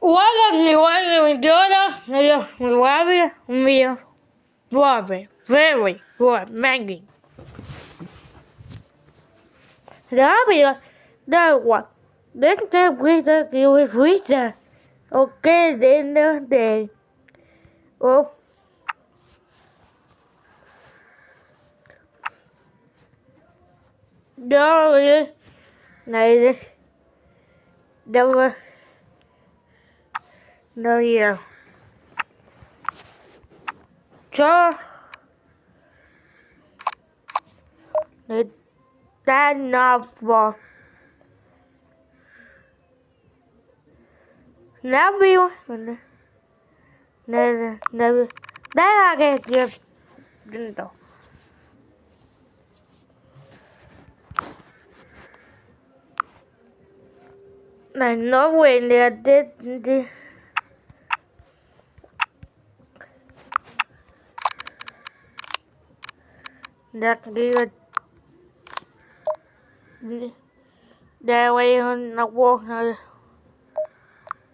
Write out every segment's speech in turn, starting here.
igual que mi todo, me guarda mío, guarda, very, good, Maggie. Rápido, da igual. Dentro de que ok, dentro de. Oh. Đó này đâu đâu gì đâu cho người ta nộp vào lá bill này đá là cái gì đừng đâu này nói quyền đi đặt đi để quay hơn nó vô rồi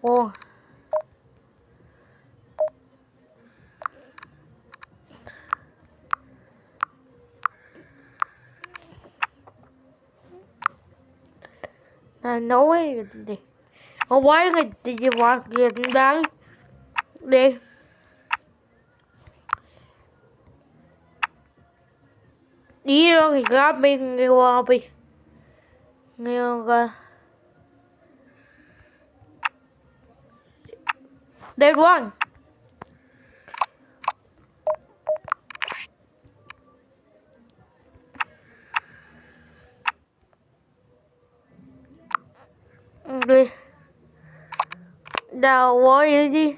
vô này nói đi không quay người gì vào kia đấy đi đi rồi thì gặp mình người qua bị người qua đây one đi đào quá vậy đi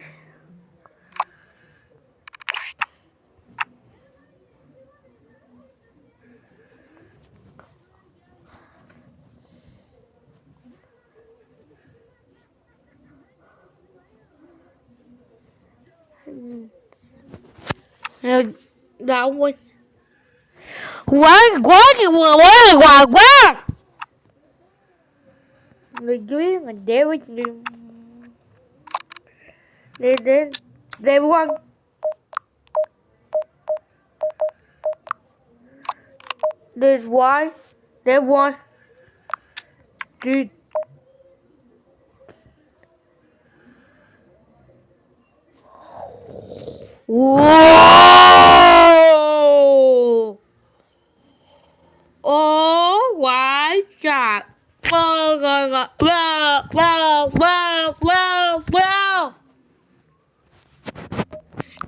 đào quên quá quá nhiều quá người dưới mình đeo với đi one đi one đi wow oh my god wow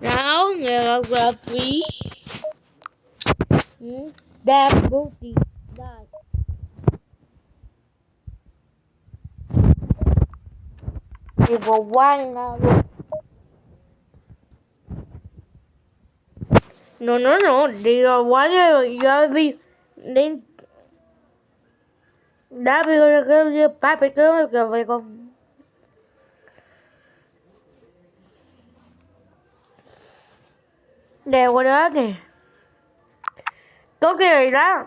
now người gặp phí đạp bút đi đạp thì vào quanh nào no đi quá rồi đi đến đã bị cái ba bị cái vậy con đèo qua đó kìa có cái gì đó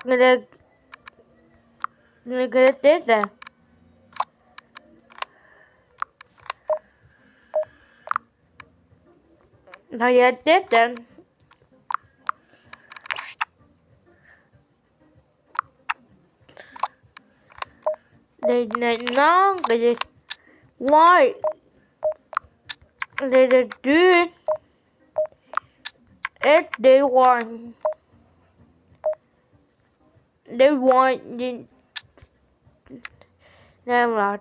người ta test ra thôi giờ test ra đây này nó cái gì why đây là dude SD1 D1 đi làm là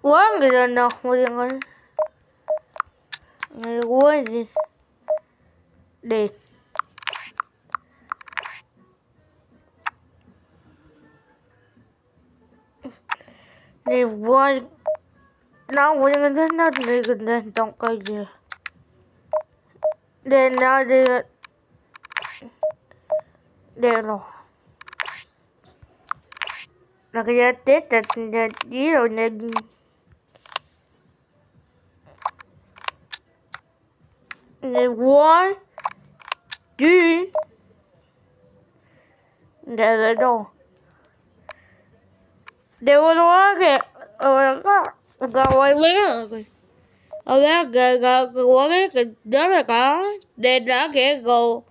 quá người ta nào người quá gì để đi qua nó cũng như thế nó đi gần đây trong cây gì để nó đi để rồi là cái giá tết là gì rồi nè nè quá chứ Desde no. Debo no que voy a ver que debe acá de la que go